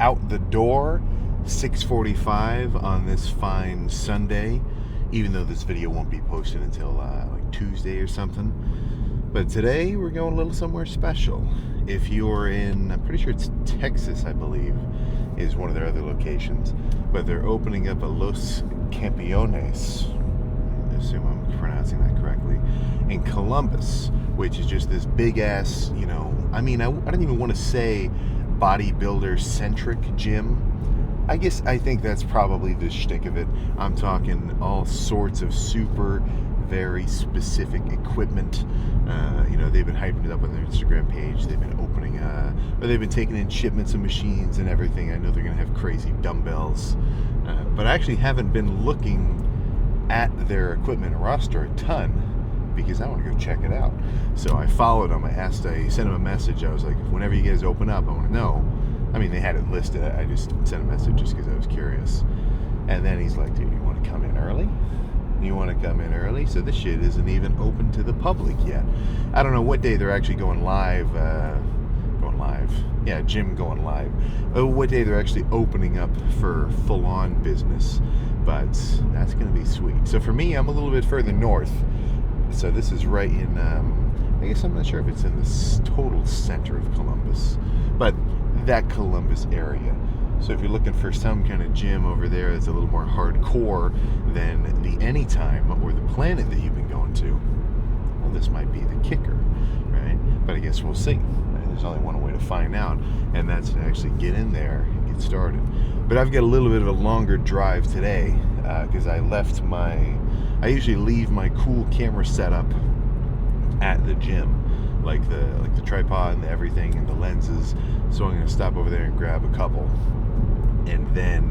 out the door, 6:45 on this fine Sunday, even though this video won't be posted until like Tuesday or something. But today we're going a little somewhere special. If you're in, I'm pretty sure it's Texas, I believe, is one of their other locations. But they're opening up a Los Campeones, I assume I'm pronouncing that correctly, in Columbus, which is just this big ass, I don't even want to say bodybuilder-centric gym. I think that's probably the shtick of it. I'm talking all sorts of super, very specific equipment. They've been hyping it up on their Instagram page. They've been they've been taking in shipments of machines and everything. I know they're going to have crazy dumbbells. But I actually haven't been looking at their equipment roster a ton because I want to go check it out. So I followed them. I sent them a message. I was like, whenever you guys open up, I want to know. I mean, they had it listed. I just sent a message just because I was curious. And then he's like, dude, you want to come in early? So this shit isn't even open to the public yet. I don't know what day they're actually going live. Yeah, gym going live. What day they're actually opening up for full-on business. But that's going to be sweet. So for me, I'm a little bit further north. So this is right in, I guess I'm not sure if it's in the total center of Columbus. But that Columbus area. So if you're looking for some kind of gym over there that's a little more hardcore than the Anytime or the Planet that you've been going to, well, this might be the kicker, right? But I guess we'll see. Right? There's only one way to find out, and that's to actually get in there and get started. But I've got a little bit of a longer drive today because I usually leave my cool camera setup at the gym, like the tripod and everything and the lenses. So I'm going to stop over there and grab a couple and then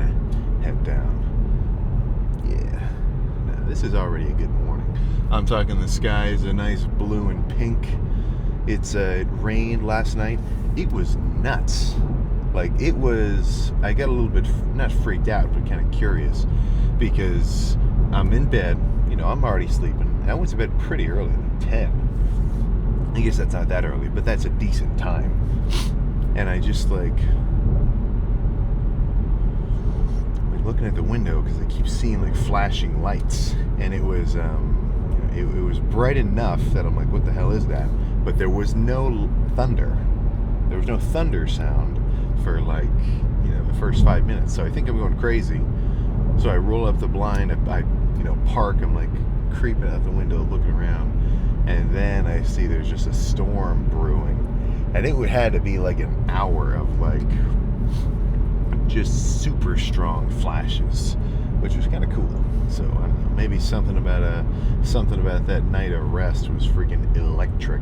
head down. Yeah. Now, this is already a good morning. I'm talking the sky is a nice blue and pink. It rained last night. It was nuts. I got a little bit, not freaked out, but kind of curious because I'm in bed, I'm already sleeping. I went to bed pretty early, like 10. I guess that's not that early, but that's a decent time. And I just looking at the window because I keep seeing flashing lights, and it was it was bright enough that I'm like, what the hell is that? But there was no thunder. There was no thunder sound for the first 5 minutes. So I think I'm going crazy. So I roll up the blind. I park. I'm creeping out the window, looking around, and then I see there's just a storm brewing, and it had to be an hour of just super strong flashes, which was kind of cool. So I don't know, maybe something about that night of rest was freaking electric,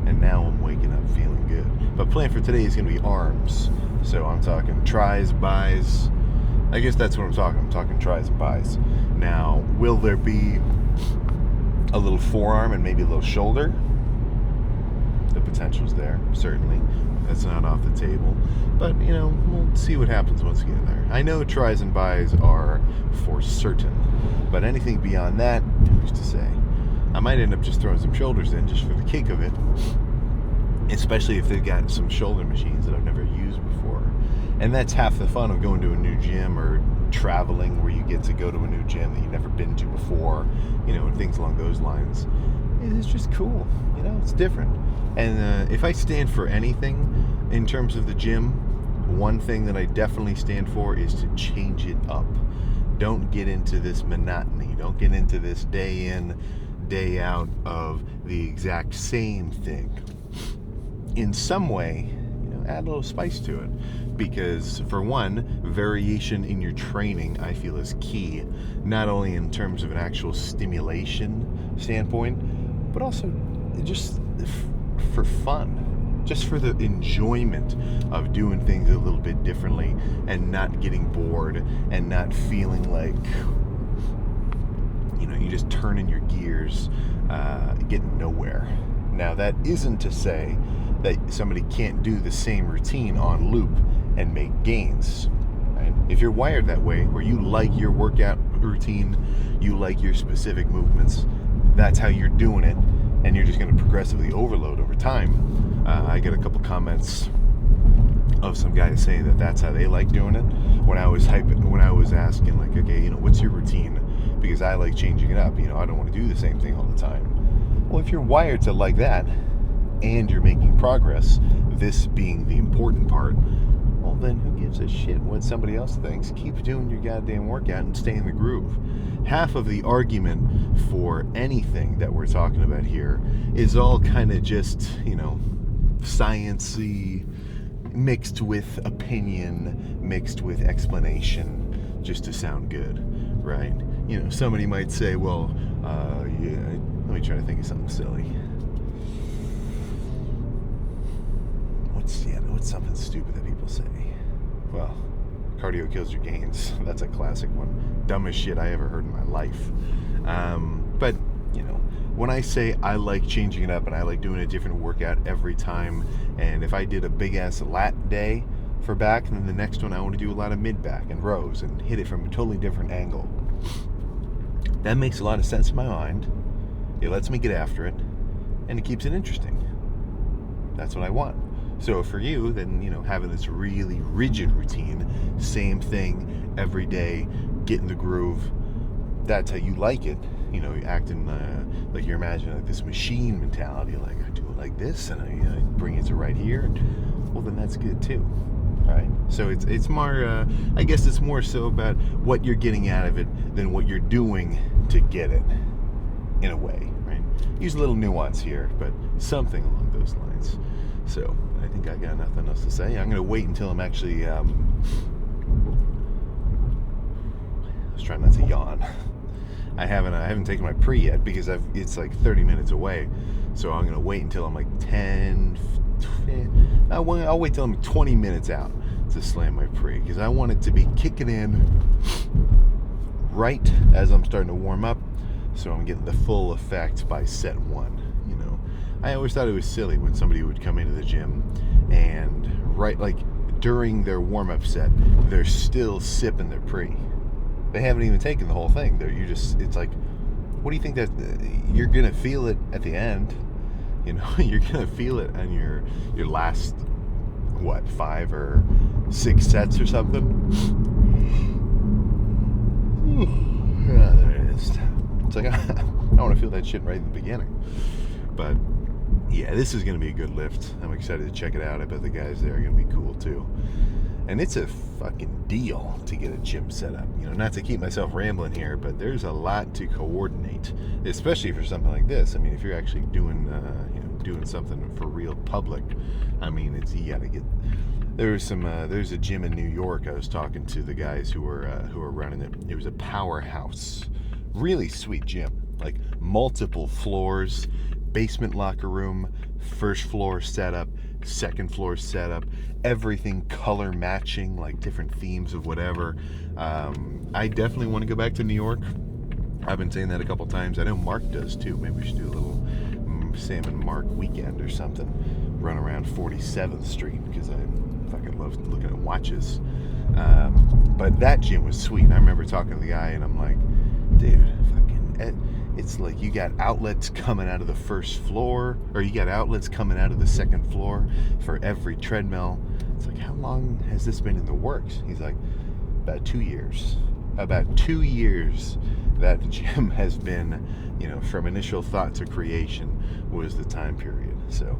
and now I'm waking up feeling good. But plan for today is going to be arms. So I'm talking tries, buys. I guess that's what I'm talking. I'm talking tries and buys. Now, will there be a little forearm and maybe a little shoulder? The potential's there, certainly. That's not off the table. But, we'll see what happens once we get in there. I know tries and buys are for certain. But anything beyond that, who's to say? I might end up just throwing some shoulders in just for the kick of it. Especially if they've got some shoulder machines that I've never used before. And that's half the fun of going to a new gym or traveling, where you get to go to a new gym that you've never been to before, and things along those lines. It's just cool, it's different. And if I stand for anything in terms of the gym, one thing that I definitely stand for is to change it up. Don't get into this monotony. Don't get into this day in, day out of the exact same thing. In some way, add a little spice to it. Because for one, variation in your training, I feel, is key. Not only in terms of an actual stimulation standpoint, but also just for fun. Just for the enjoyment of doing things a little bit differently and not getting bored and not feeling like, you just turning your gears, getting nowhere. Now, that isn't to say that somebody can't do the same routine on loop and make gains. Right? If you're wired that way, where you like your workout routine, you like your specific movements, that's how you're doing it, and you're just going to progressively overload over time. I get a couple comments love some guy saying that that's how they like doing it. When I was asking, like, okay, what's your routine? Because I like changing it up. I don't want to do the same thing all the time. Well, if you're wired to like that, and you're making progress, this being the important part, well, then who gives a shit what somebody else thinks? Keep doing your goddamn workout and stay in the groove. Half of the argument for anything that we're talking about here is all kind of just, science-y, mixed with opinion, mixed with explanation, just to sound good, right? Somebody might say, well, yeah, let me try to think of something silly. What's something stupid that people say? Well, cardio kills your gains. That's a classic one. Dumbest shit I ever heard in my life. But, when I say I like changing it up and I like doing a different workout every time, and if I did a big-ass lat day for back, and then the next one I want to do a lot of mid-back and rows and hit it from a totally different angle, that makes a lot of sense in my mind. It lets me get after it, and it keeps it interesting. That's what I want. So for you, then, having this really rigid routine, same thing every day, get in the groove, that's how you like it. You're acting like you're imagining like this machine mentality, like I do it like this, and I bring it to right here, and well, then that's good too, right? So it's more, I guess it's more so about what you're getting out of it than what you're doing to get it, in a way, right? Use a little nuance here, but something along those lines. So I think I got nothing else to say. I'm going to wait until I'm actually, I was trying not to yawn. I haven't taken my pre yet because it's like 30 minutes away. So I'm going to wait until I'm like 10, I'll wait till I'm 20 minutes out to slam my pre, because I want it to be kicking in right as I'm starting to warm up, so I'm getting the full effect by set one. I always thought it was silly when somebody would come into the gym and during their warm-up set, they're still sipping their pre. They haven't even taken the whole thing. It's like, what do you think that you're gonna feel it at the end? You're gonna feel it on your last 5 or 6 sets or something. Yeah, there it is. It's like I want to feel that shit right in the beginning, but. Yeah, this is going to be a good lift. I'm excited to check it out. I bet the guys there are going to be cool too. And it's a fucking deal to get a gym set up. Not to keep myself rambling here, but there's a lot to coordinate, especially for something like this. I mean, if you're actually doing something for real public, I mean, you got to get. There's a gym in New York. I was talking to the guys who were running it. It was a powerhouse, really sweet gym, like multiple floors. Basement locker room, first floor setup, second floor setup, everything color matching, like different themes of whatever. I definitely want to go back to New York. I've been saying that a couple times. I know Mark does too. Maybe we should do a little Sam and Mark weekend or something. Run around 47th Street, because I fucking love looking at watches. But that gym was sweet. And I remember talking to the guy and I'm like, dude, it's like you got outlets coming out of the first floor, or you got outlets coming out of the second floor for every treadmill. It's like, how long has this been in the works? He's like, about 2 years. About 2 years that the gym has been, from initial thought to creation was the time period. So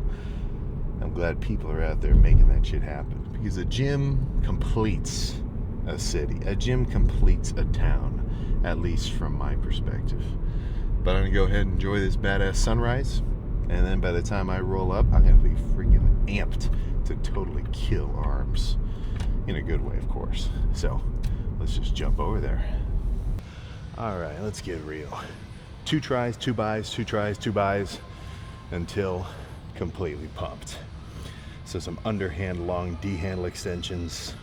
I'm glad people are out there making that shit happen, because a gym completes a city. A gym completes a town, at least from my perspective. But I'm going to go ahead and enjoy this badass sunrise. And then by the time I roll up, I'm going to be freaking amped to totally kill arms. In a good way, of course. So, let's just jump over there. Alright, let's get real. 2 tries, 2 buys, 2 tries, 2 buys, until completely pumped. So some underhand long D-handle extensions.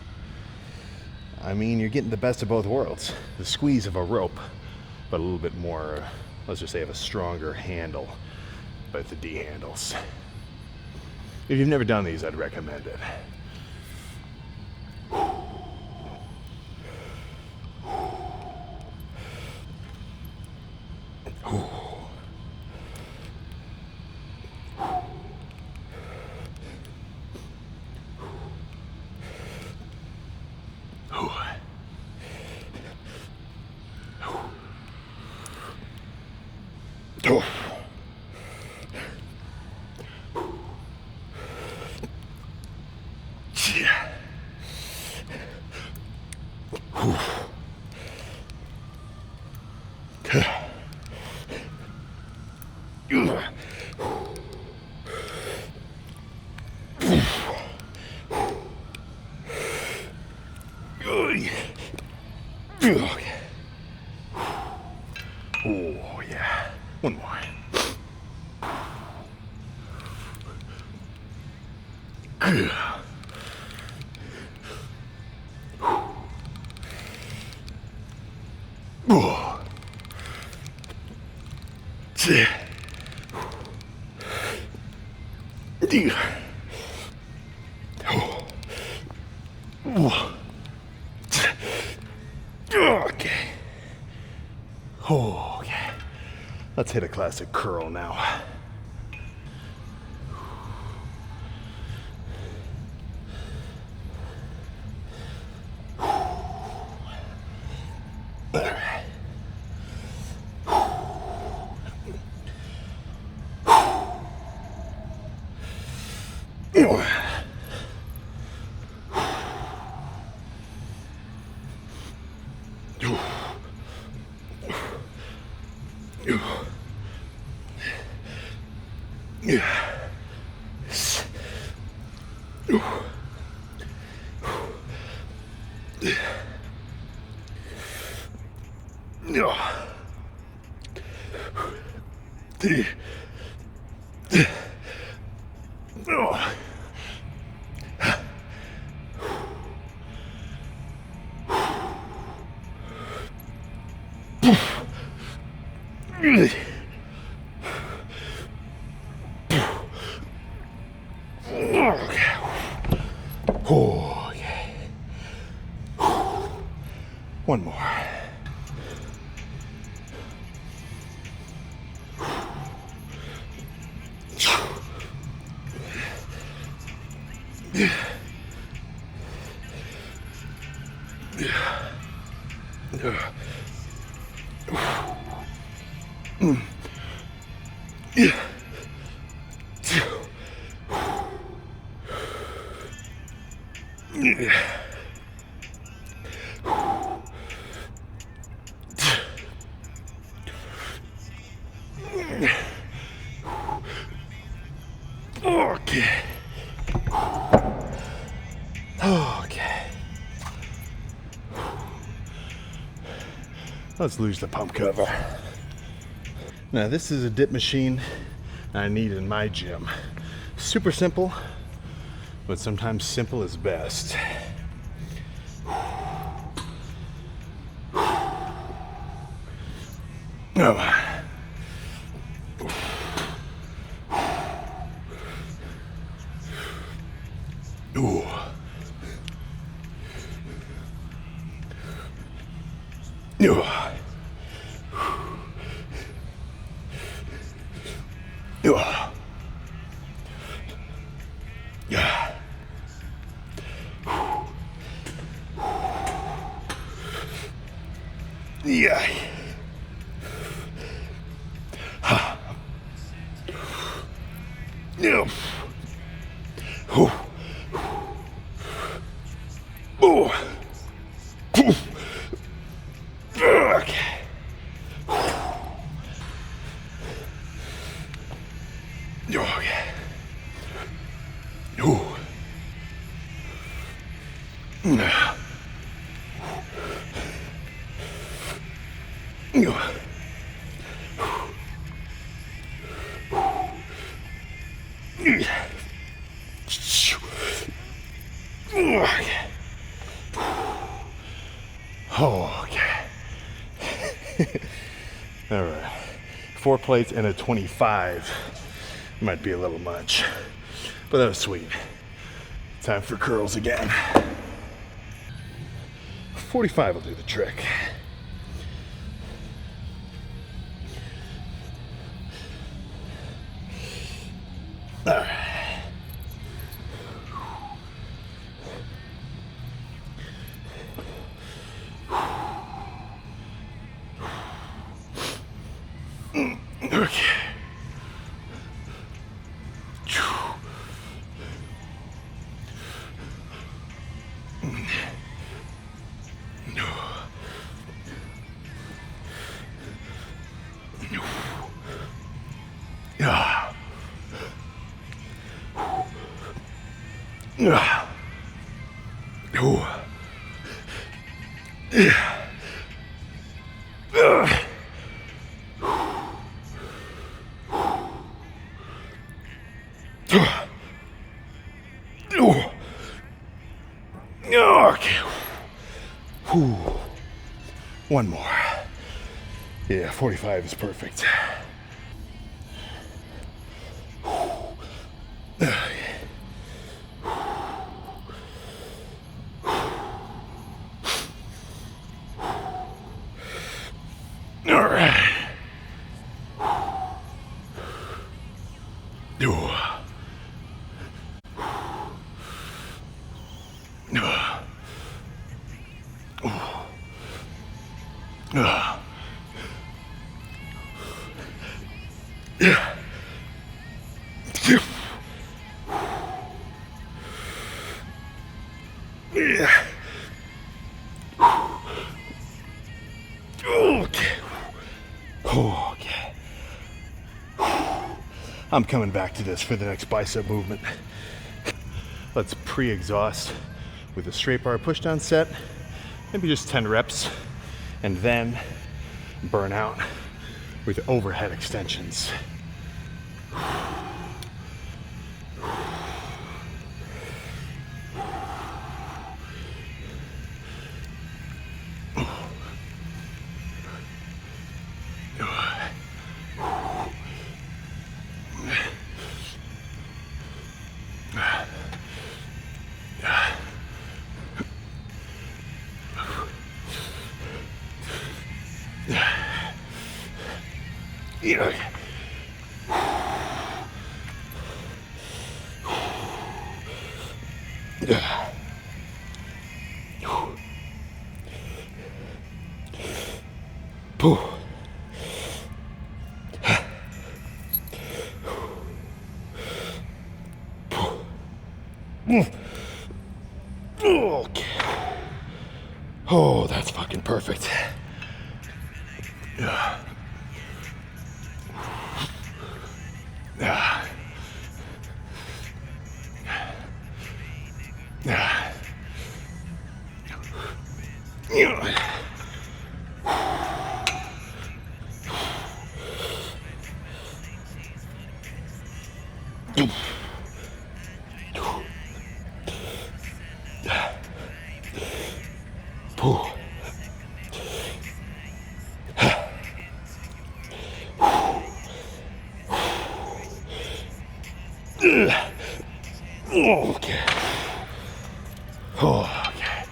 I mean, you're getting the best of both worlds. The squeeze of a rope, but a little bit more, let's just say, of a stronger handle, but the D handles. If you've never done these, I'd recommend it. Oh, yeah. One more. Okay. Okay. Let's hit a classic curl now. All right. Oh, yeah. One more. Okay. Okay. Let's lose the pump cover. Now this is a dip machine I need in my gym. Super simple, but sometimes simple is best. Oh. Ooh. Ooh. Ooh. Yeah. Yeah. Ha. Yeah. Ooh. Ooh. Okay. Okay. Ooh. Yeah. Okay. All right. 4 plates and a 25. Might be a little much, but that was sweet. Time for curls again. 45 will do the trick. All right. Okay. Okay. One more. Yeah, 45 is perfect. All right. Okay. I'm coming back to this for the next bicep movement. Let's pre-exhaust with a straight bar pushdown set, maybe just 10 reps, and then burn out with overhead extensions. Okay. Oh, that's fucking perfect. Yeah. Yeah. Yeah. Okay. Oh, okay.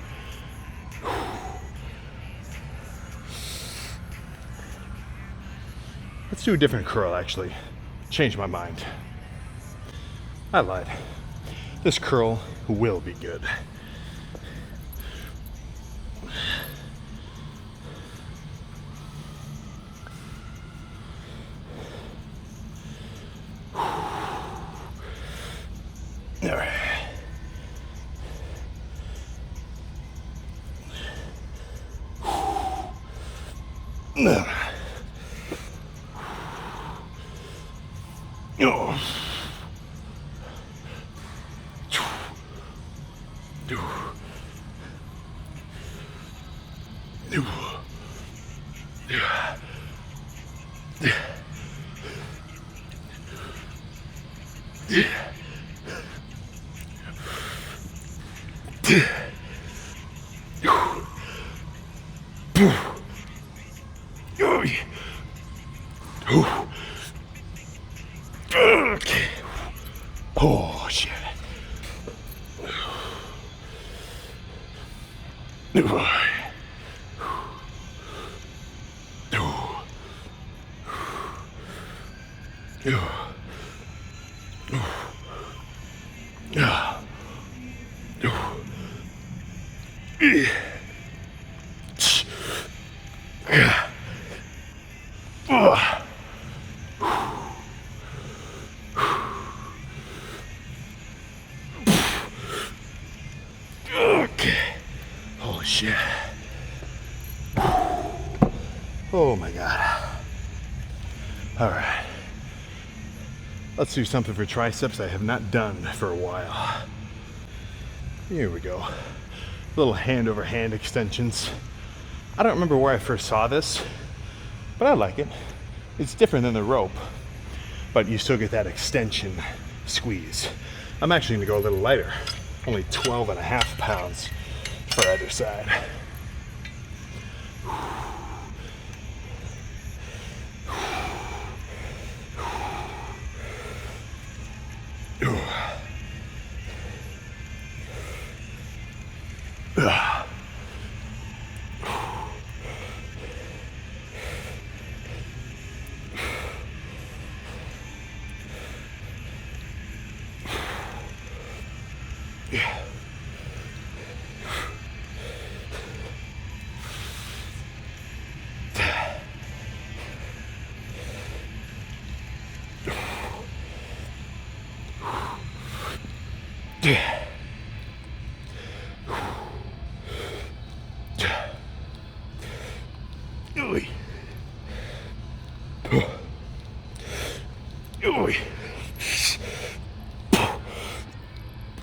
Let's do a different curl, actually. Change my mind. I lied. This curl will be good. All right. Okay. Oh shit. Okay. Holy shit. Oh my god. All right. Let's do something for triceps I have not done for a while. Here we go. Little hand over hand extensions. I don't remember where I first saw this, but I like it. It's different than the rope, but you still get that extension squeeze. I'm actually gonna go a little lighter, only 12.5 pounds for either side.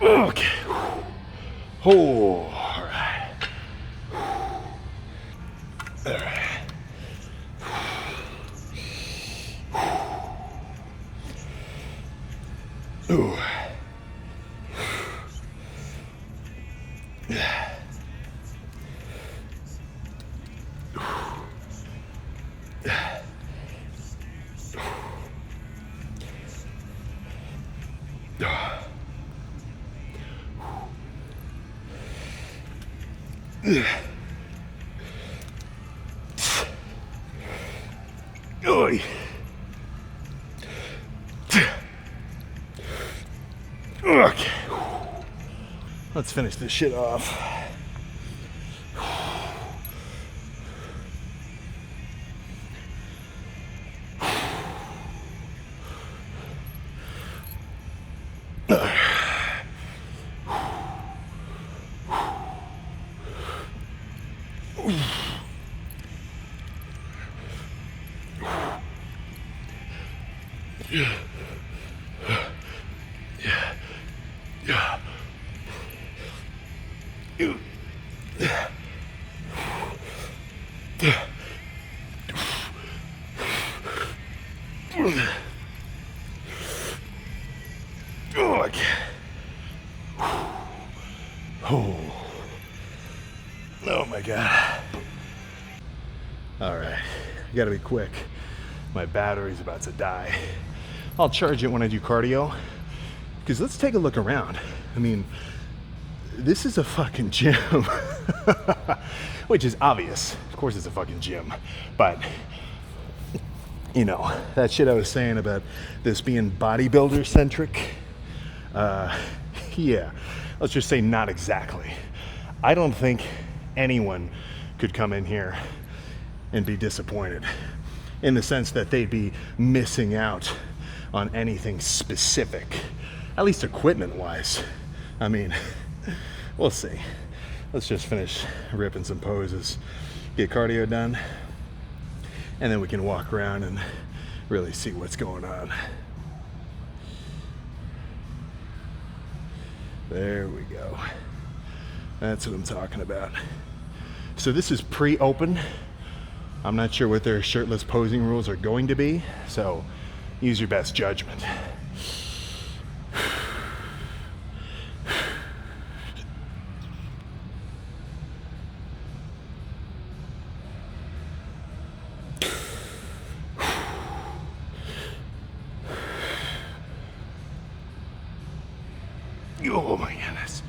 Okay. Oh, all right. All right. Ooh. Oy. Okay. Let's finish this shit off. Oh my God. All right, I gotta be quick. My battery's about to die. I'll charge it when I do cardio, because let's take a look around. I mean, this is a fucking gym, which is obvious. Of course it's a fucking gym, but you know, that shit I was saying about this being bodybuilder centric, yeah, let's just say not exactly. I don't think anyone could come in here and be disappointed, in the sense that they'd be missing out on anything specific, at least equipment wise. I mean, we'll see. Let's just finish ripping some poses, get cardio done, and then we can walk around and really see what's going on. There we go. That's what I'm talking about. So this is pre-open. I'm not sure what their shirtless posing rules are going to be, so use your best judgment. Oh my goodness.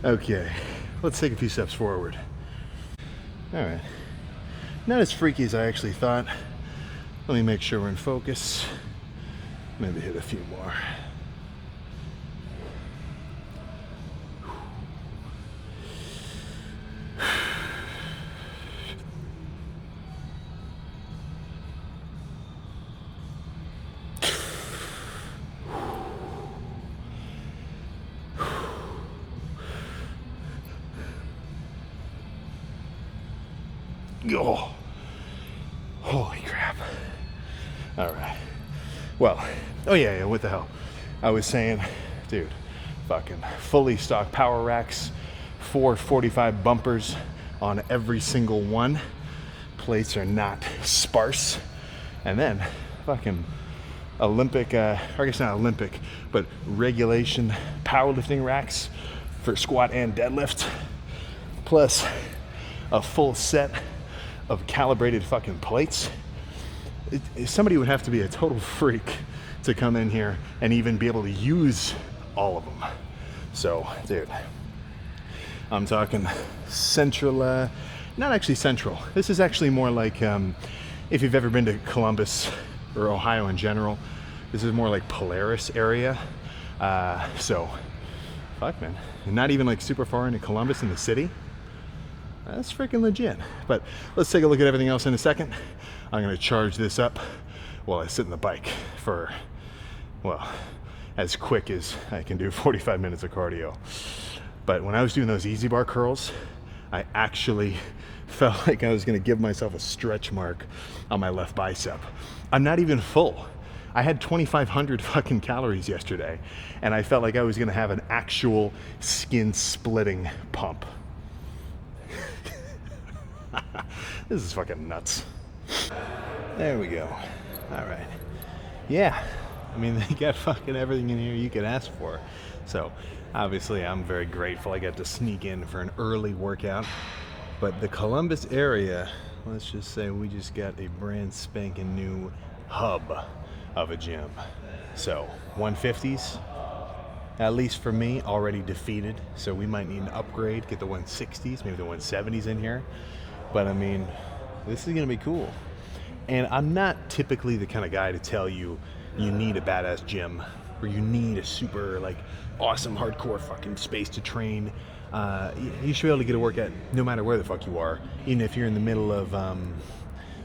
Okay, let's take a few steps forward. All right, not as freaky as I actually thought. Let me make sure we're in focus. Maybe hit a few more. Oh, holy crap. All right. Well, oh yeah, what the hell? I was saying, dude, fucking fully stocked power racks, 445 bumpers on every single one. Plates are not sparse. And then fucking Olympic, or I guess not Olympic, but regulation powerlifting racks for squat and deadlift, plus a full set of calibrated fucking plates. Somebody would have to be a total freak to come in here and even be able to use all of them. So, dude, I'm talking central, not actually central. This is actually more like, if you've ever been to Columbus or Ohio in general, this is more like Polaris area. So, fuck, man. And not even like super far into Columbus in the city. That's freaking legit. But let's take a look at everything else in a second. I'm gonna charge this up while I sit in the bike for, well, as quick as I can do 45 minutes of cardio. But when I was doing those easy bar curls, I actually felt like I was gonna give myself a stretch mark on my left bicep. I'm not even full. I had 2,500 fucking calories yesterday, and I felt like I was gonna have an actual skin splitting pump. This is fucking nuts. There we go. All right. Yeah, I mean, they got fucking everything in here you could ask for. So obviously I'm very grateful I got to sneak in for an early workout. But the Columbus area, let's just say we just got a brand spanking new hub of a gym. So 150s, at least for me, already defeated. So we might need an upgrade, get the 160s, maybe the 170s in here. But I mean, this is gonna be cool. And I'm not typically the kind of guy to tell you you need a badass gym or you need a super like awesome hardcore fucking space to train. You should be able to get a workout no matter where the fuck you are, even if you're in the middle of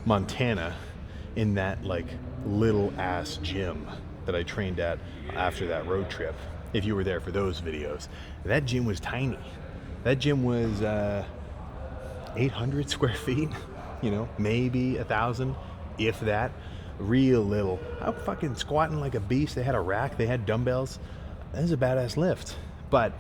Montana, in that like little ass gym that I trained at after that road trip. If you were there for those videos, that gym was tiny. That gym was 800 square feet, you know, maybe 1,000, if that. Real little. I'm fucking squatting like a beast. They had a rack, they had dumbbells. That was a badass lift. But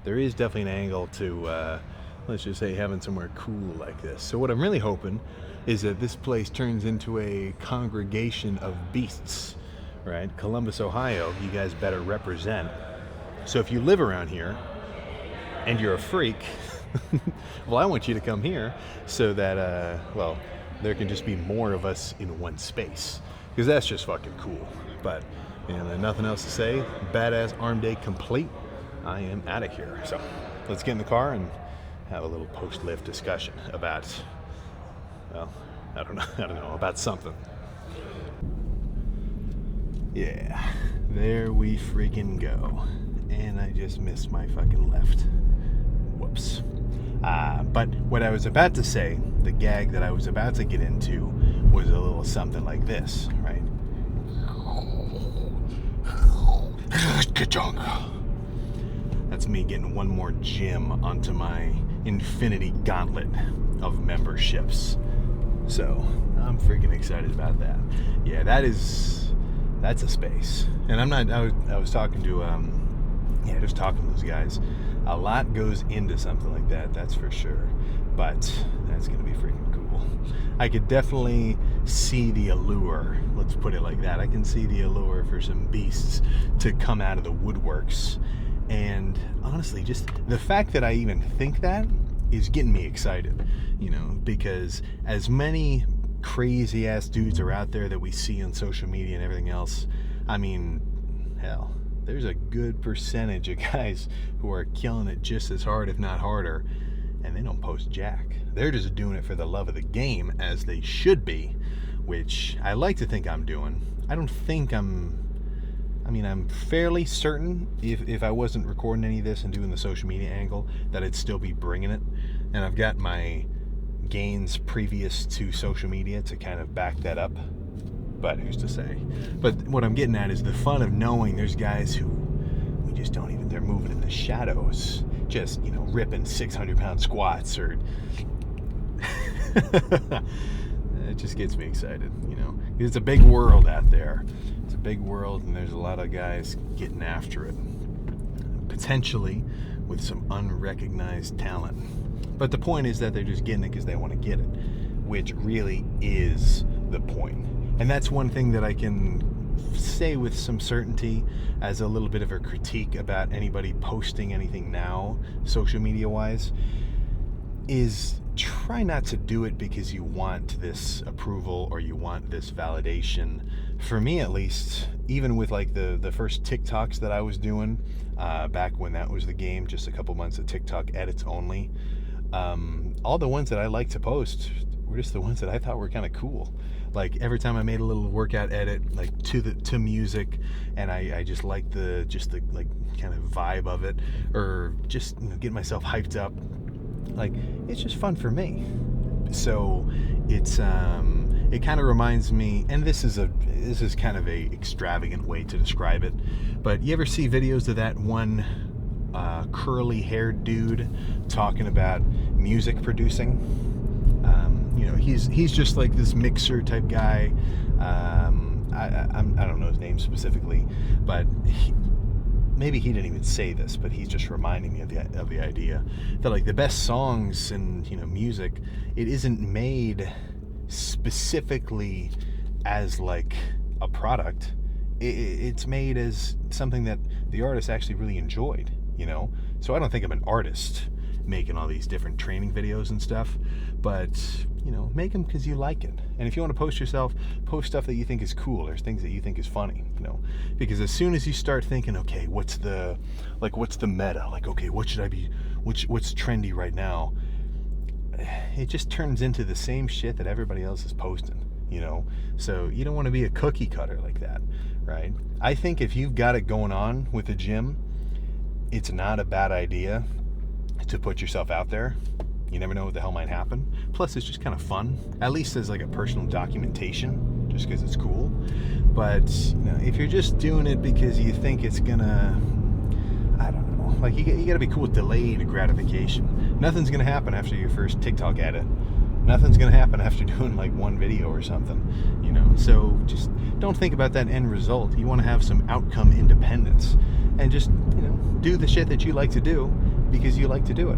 there is definitely an angle to, let's just say, having somewhere cool like this. So what I'm really hoping is that this place turns into a congregation of beasts, right? Columbus, Ohio, you guys better represent. So if you live around here and you're a freak, well, I want you to come here so that, well, there can just be more of us in one space, because that's just fucking cool. But, you know, there's nothing else to say. Badass arm day complete. I am out of here. So let's get in the car and have a little post-lift discussion about, well, I don't know, about something. Yeah, there we freaking go. And I just missed my fucking left. Whoops. But what I was about to say, the gag that I was about to get into, was a little something like this, right? That's me getting one more gym onto my infinity gauntlet of memberships. So I'm freaking excited about that. Yeah, that's a space. And I was talking to, just talking to those guys. A lot goes into something like that, that's for sure. But that's gonna be freaking cool. I could definitely see the allure, let's put it like that. I can see the allure for some beasts to come out of the woodworks. And honestly, just the fact that I even think that is getting me excited, you know, because as many crazy ass dudes are out there that we see on social media and everything else, I mean, hell, there's a good percentage of guys who are killing it just as hard, if not harder, and they don't post jack. They're just doing it for the love of the game, as they should be, which I like to think I'm doing. I don't think I'm fairly certain if I wasn't recording any of this and doing the social media angle, that I'd still be bringing it. And I've got my gains previous to social media to kind of back that up. But who's to say? But what I'm getting at is the fun of knowing there's guys who we just don't even, they're moving in the shadows, just, you know, ripping 600-pound squats or It just gets me excited, you know. It's a big world out there. It's a big world, and there's a lot of guys getting after it, potentially with some unrecognized talent. But the point is that they're just getting it because they want to get it, which really is the point. And that's one thing that I can say with some certainty as a little bit of a critique about anybody posting anything now, social media wise, is try not to do it because you want this approval or you want this validation. For me, at least, even with like the first TikToks that I was doing back when that was the game, just a couple months of TikTok edits only, all the ones that I like to post were just the ones that I thought were kind of cool. Like every time I made a little workout edit, like to music, and I just like the like kind of vibe of it, or just, you know, get myself hyped up. Like, it's just fun for me. So it's it kind of reminds me, and this is kind of a extravagant way to describe it, but you ever see videos of that one curly haired dude talking about music producing? You know, he's just like this mixer type guy. I don't know his name specifically, but maybe he didn't even say this, but he's just reminding me of the idea that like the best songs and, you know, music, it isn't made specifically as like a product. It's made as something that the artist actually really enjoyed, you know. So I don't think I'm an artist making all these different training videos and stuff, but, you know, make them because you like it. And if you want to post yourself, post stuff that you think is cool or things that you think is funny, you know, because as soon as you start thinking, okay, what's the meta, like, okay, what should I be, what's trendy right now, it just turns into the same shit that everybody else is posting, you know. So you don't want to be a cookie cutter like that, right? I think if you've got it going on with the gym, it's not a bad idea to put yourself out there. You never know what the hell might happen. Plus, it's just kind of fun, at least as like a personal documentation, just because it's cool. But, you know, if you're just doing it because you think it's gonna, I don't know, like you gotta be cool with delayed gratification. Nothing's gonna happen after your first TikTok edit. Nothing's gonna happen after doing like one video or something, you know. So just don't think about that end result. You want to have some outcome independence, and just, you know, do the shit that you like to do because you like to do it.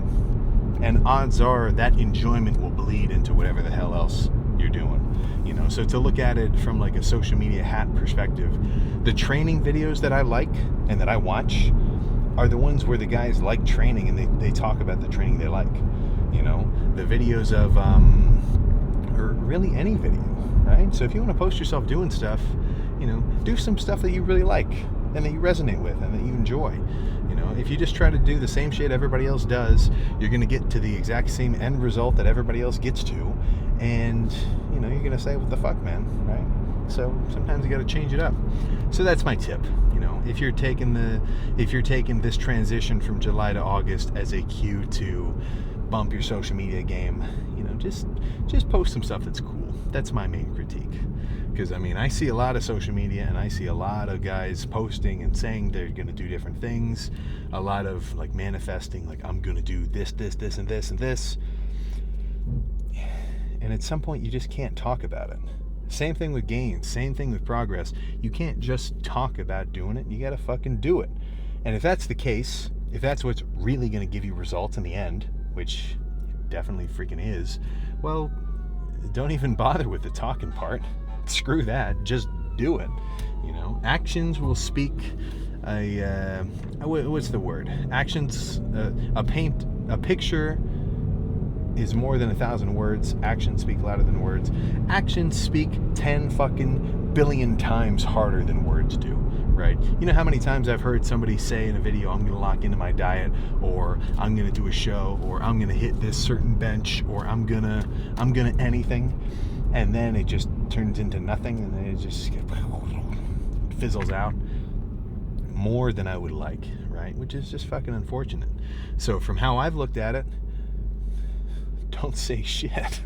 And odds are that enjoyment will bleed into whatever the hell else you're doing, you know. So to look at it from like a social media hat perspective, the training videos that I like and that I watch are the ones where the guys like training and they talk about the training they like, you know. The videos of or really any video, right? So if you want to post yourself doing stuff, you know, do some stuff that you really like and that you resonate with and that you enjoy. You know, if you just try to do the same shit everybody else does, you're going to get to the exact same end result that everybody else gets to, and, you know, you're going to say, what the fuck, man, right? So sometimes you got to change it up. So that's my tip. You know, if you're taking this transition from July to August as a cue to bump your social media game, you know, just post some stuff that's cool. That's my main critique. Because, I mean, I see a lot of social media and I see a lot of guys posting and saying they're going to do different things. A lot of, like, manifesting, like, I'm going to do this, and this, and this. And at some point, you just can't talk about it. Same thing with gains. Same thing with progress. You can't just talk about doing it. You got to fucking do it. And if that's the case, if that's what's really going to give you results in the end, which it definitely freaking is, well, don't even bother with the talking part. Screw that, just do it. You know, actions will speak what's the word? Actions, a picture is more than 1,000 words. Actions speak louder than words. Actions speak 10 fucking billion times harder than words do, right? You know how many times I've heard somebody say in a video, I'm going to lock into my diet, or I'm going to do a show, or I'm going to hit this certain bench, or I'm going to anything. And then it just turns into nothing, and then it just fizzles out more than I would like, right? Which is just fucking unfortunate. So from how I've looked at it, don't say shit.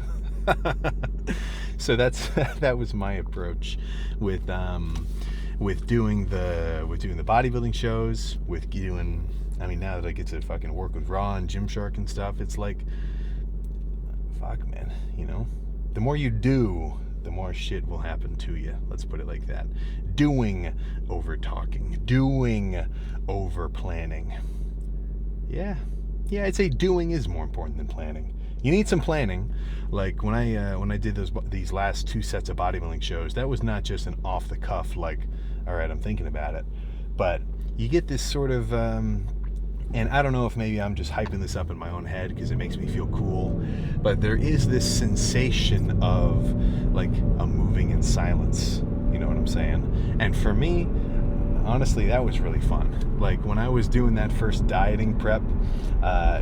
So that was my approach with doing the bodybuilding shows, with doing, I mean, now that I get to fucking work with Raw and Gymshark and stuff, it's like, fuck, man, you know, the more you do, the more shit will happen to you. Let's put it like that. Doing over talking, doing over planning. Yeah, I'd say doing is more important than planning. You need some planning. Like when I did these last 2 sets of bodybuilding shows, that was not just an off the cuff, like, all right, I'm thinking about it, but you get this sort of, and I don't know if maybe I'm just hyping this up in my own head because it makes me feel cool, but there is this sensation of like a moving in silence. You know what I'm saying? And for me, honestly, that was really fun. Like when I was doing that first dieting prep,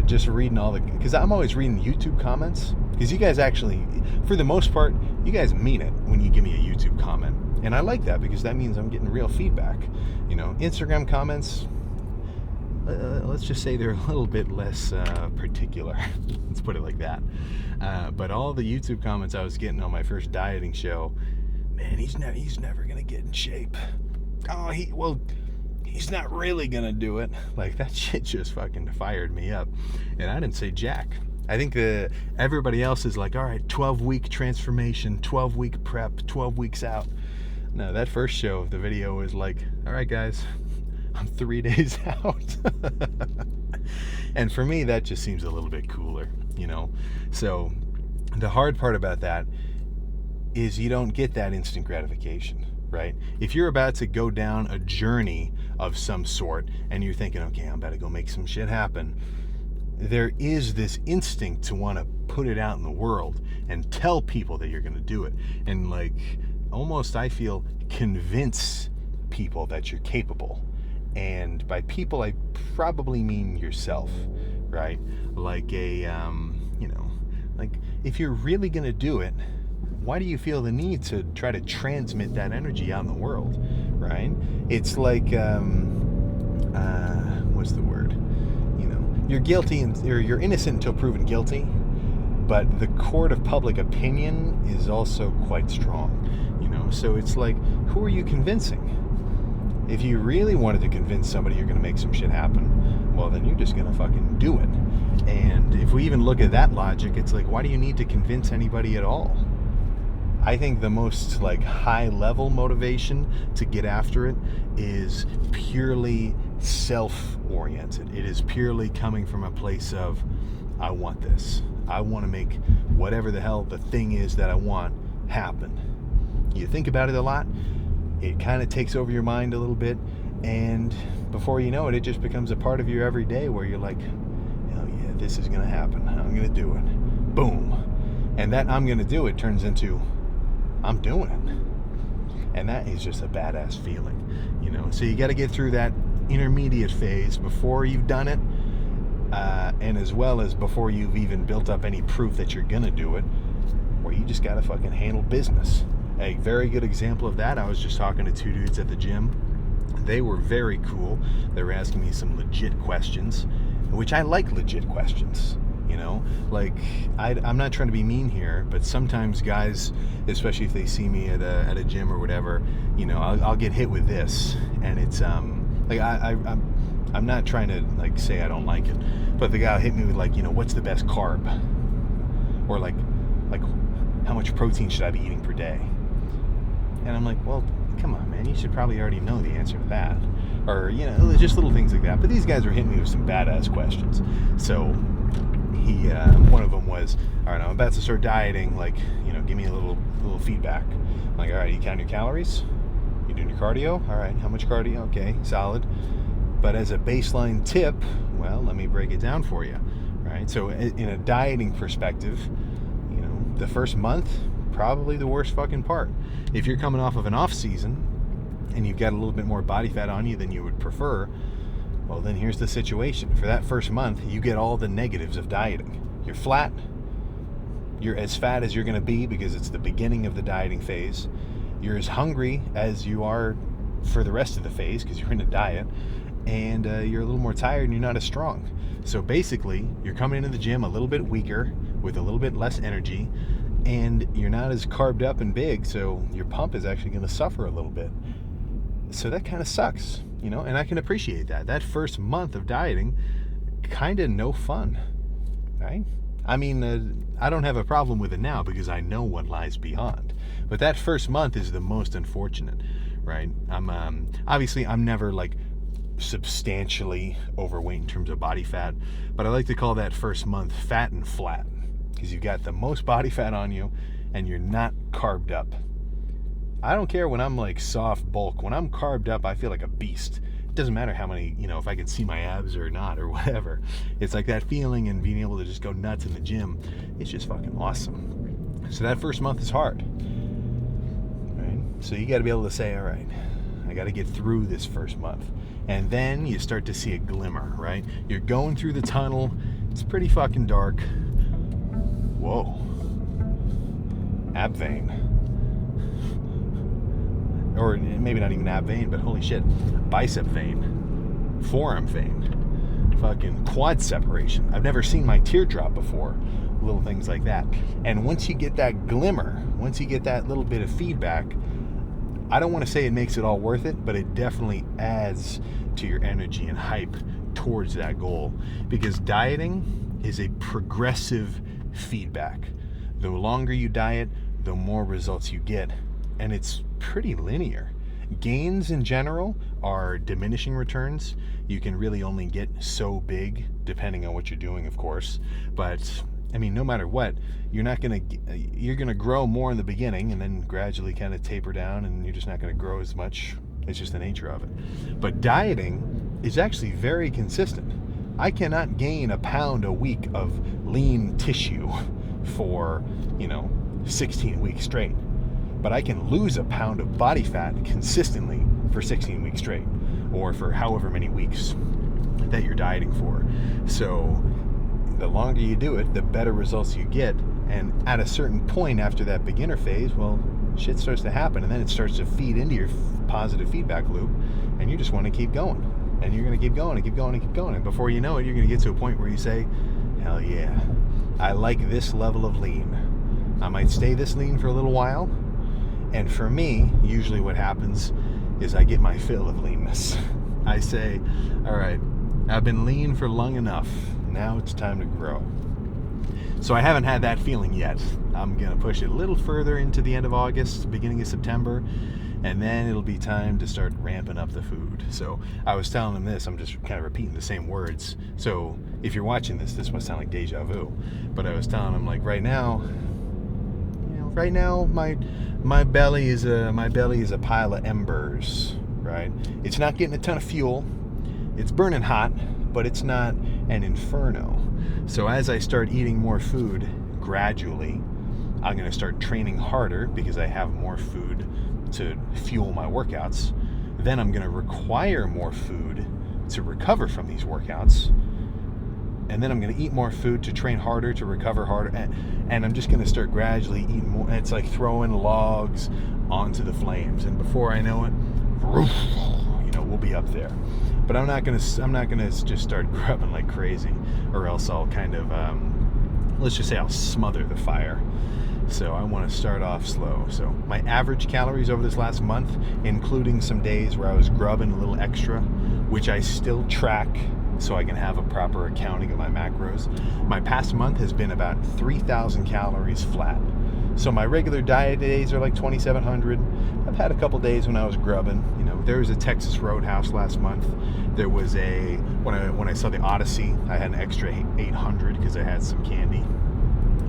just reading because I'm always reading YouTube comments, because you guys actually, for the most part, you guys mean it when you give me a YouTube comment. And I like that because that means I'm getting real feedback. You know, Instagram comments, let's just say they're a little bit less particular. Let's put it like that. But all the YouTube comments I was getting on my first dieting show, man, he's never gonna get in shape. Oh, he's not really gonna do it. Like, that shit just fucking fired me up. And I didn't say jack. I think everybody else is like, all right, 12-week transformation, 12-week prep, 12 weeks out. No, that first show, the video was like, all right, guys, I'm 3 days out. And for me, that just seems a little bit cooler, you know? So the hard part about that is you don't get that instant gratification, right? If you're about to go down a journey of some sort and you're thinking, okay, I'm about to go make some shit happen, there is this instinct to want to put it out in the world and tell people that you're going to do it. And like, almost, I feel, convince people that you're capable. And by people, I probably mean yourself, right? Like like if you're really going to do it, why do you feel the need to try to transmit that energy out in the world, right? It's like, what's the word? You know, you're guilty or you're innocent until proven guilty, but the court of public opinion is also quite strong, you know? So it's like, who are you convincing? If you really wanted to convince somebody you're going to make some shit happen, well, then you're just going to fucking do it. And if we even look at that logic, it's like, why do you need to convince anybody at all? I think the most like high level motivation to get after it is purely self-oriented. It is purely coming from a place of, I want this. I want to make whatever the hell the thing is that I want happen. You think about it a lot, it kind of takes over your mind a little bit, and before you know it, it just becomes a part of your everyday where you're like, hell yeah, this is going to happen. I'm going to do it. Boom. And that I'm going to do it turns into, I'm doing it. And that is just a badass feeling, you know? So you got to get through that intermediate phase before you've done it, and as well as before you've even built up any proof that you're going to do it, where you just got to fucking handle business. A very good example of that, I was just talking to 2 dudes at the gym. They were very cool. They were asking me some legit questions, which I like legit questions. You know, like I'm not trying to be mean here, but sometimes guys, especially if they see me at a gym or whatever, you know, I'll get hit with this, and it's like I'm not trying to like say I don't like it, but the guy will hit me with like, you know, what's the best carb, or like how much protein should I be eating per day? And I'm like, well, come on, man, you should probably already know the answer to that, or you know, just little things like that. But these guys were hitting me with some badass questions, so. One of them was, all right, I'm about to start dieting, like, you know, give me a little feedback. I'm like, all right, you counting your calories? You doing your cardio? All right, how much cardio? Okay, solid. But as a baseline tip, well, let me break it down for you, right? So in a dieting perspective, you know, the first month, probably the worst fucking part. If you're coming off of an off season and you've got a little bit more body fat on you than you would prefer, well, then here's the situation. For that first month, you get all the negatives of dieting. You're flat. You're as fat as you're going to be because it's the beginning of the dieting phase. You're as hungry as you are for the rest of the phase because you're in a diet. And you're a little more tired and you're not as strong. So basically, you're coming into the gym a little bit weaker with a little bit less energy, and you're not as carved up and big, so your pump is actually going to suffer a little bit. So that kind of sucks. You know, and I can appreciate that. That first month of dieting, kind of no fun, right? I mean, I don't have a problem with it now because I know what lies beyond. But that first month is the most unfortunate, right? Obviously I'm never like substantially overweight in terms of body fat, but I like to call that first month fat and flat because you've got the most body fat on you and you're not carved up. I don't care when I'm like soft bulk. When I'm carved up, I feel like a beast. It doesn't matter how many, if I can see my abs or not or whatever. It's like that feeling and being able to just go nuts in the gym. It's just fucking awesome. So that first month is hard, right? So you got to be able to say, all right, I got to get through this first month. And then you start to see a glimmer, right? You're going through the tunnel. It's pretty fucking dark. Whoa. Ab vein. Or maybe not even ab vein, but holy shit. Bicep vein. Forearm vein. Fucking quad separation. I've never seen my teardrop before. Little things like that. And once you get that glimmer, once you get that little bit of feedback, I don't want to say it makes it all worth it, but it definitely adds to your energy and hype towards that goal. Because dieting is a progressive feedback. The longer you diet, the more results you get. And it's pretty linear. Gains in general are diminishing returns. You can really only get so big, depending on what you're doing, of course. But I mean, no matter what, you're gonna grow more in the beginning and then gradually kind of taper down, and you're just not gonna grow as much. It's just the nature of it. But dieting is actually very consistent. I cannot gain a pound a week of lean tissue for, 16 weeks straight. But I can lose a pound of body fat consistently for 16 weeks straight, or for however many weeks that you're dieting for. So the longer you do it, the better results you get. And at a certain point after that beginner phase, well, shit starts to happen, and then it starts to feed into your positive feedback loop, and you just want to keep going. And you're going to keep going and keep going and keep going. And before you know it, you're going to get to a point where you say, hell yeah, I like this level of lean. I might stay this lean for a little while. And for me, usually what happens is I get my fill of leanness. I say, all right, I've been lean for long enough. Now it's time to grow. So I haven't had that feeling yet. I'm going to push it a little further into the end of August, beginning of September, and then it'll be time to start ramping up the food. So I was telling him this, I'm just kind of repeating the same words. So if you're watching this must sound like deja vu. But I was telling him, like, right now, my belly is a pile of embers, right? It's not getting a ton of fuel. It's burning hot, but it's not an inferno. So as I start eating more food gradually, I'm going to start training harder because I have more food to fuel my workouts. Then I'm going to require more food to recover from these workouts. And then I'm going to eat more food to train harder, to recover harder. And I'm just going to start gradually eating more. And it's like throwing logs onto the flames. And before I know it, we'll be up there. But I'm not going to just start grubbing like crazy, or else I'll kind of, let's just say I'll smother the fire. So I want to start off slow. So my average calories over this last month, including some days where I was grubbing a little extra, which I still track so I can have a proper accounting of my macros. My past month has been about 3,000 calories flat. So my regular diet days are like 2,700. I've had a couple days when I was grubbing. There was a Texas Roadhouse last month. There was when I saw the Odyssey, I had an extra 800 because I had some candy.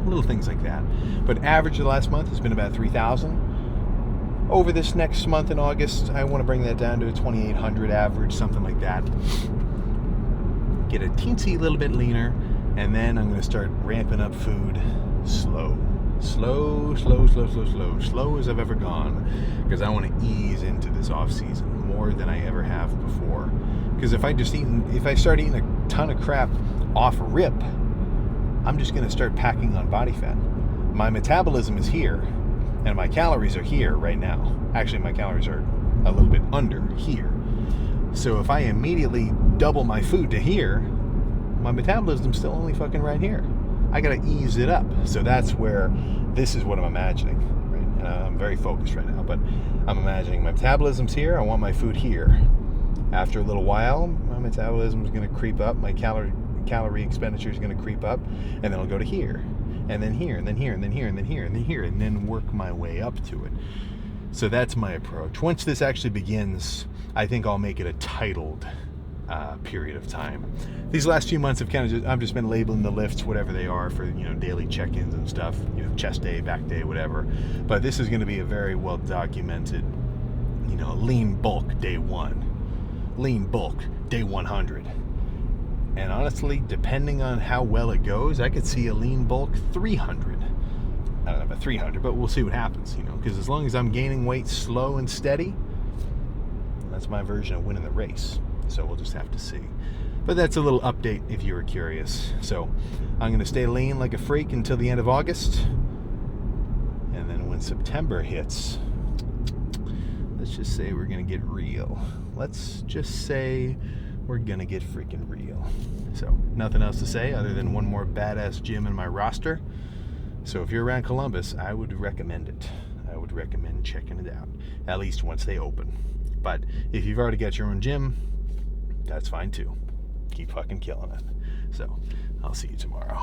Little things like that. But average of the last month has been about 3,000. Over this next month in August, I want to bring that down to a 2,800 average, something like that. Get a teensy little bit leaner, and then I'm going to start ramping up food slow as I've ever gone, because I want to ease into this off season more than I ever have before. Because if I start eating a ton of crap off rip, I'm just going to start packing on body fat. My metabolism is here, and my calories are here right now. Actually, my calories are a little bit under here. So if I immediately double my food to here, my metabolism's still only fucking right here. I gotta ease it up. So that's where this is what I'm imagining. Right? And I'm very focused right now, but I'm imagining my metabolism's here. I want my food here. After a little while, my metabolism's gonna creep up. My calorie calorie expenditure is going to creep up, and then I'll go to here, and then here, and then here, and then here, and then here, and then here, and then work my way up to it. So that's my approach. Once this actually begins, I think I'll make it a titled period of time. These last few months I've just been labeling the lifts, whatever they are, for daily check-ins and stuff, chest day, back day, whatever. But this is going to be a very well documented, lean bulk day 1, lean bulk day 100. And honestly, depending on how well it goes, I could see a lean bulk 300. I don't know about 300, but we'll see what happens, because as long as I'm gaining weight slow and steady, that's my version of winning the race. So we'll just have to see. But that's a little update if you were curious. So I'm going to stay lean like a freak until the end of August. And then when September hits, let's just say we're going to get real. Let's just say we're going to get freaking real. So nothing else to say other than one more badass gym in my roster. So if you're around Columbus, I would recommend it. I would recommend checking it out, at least once they open. But if you've already got your own gym, that's fine too. Keep fucking killing it. So I'll see you tomorrow.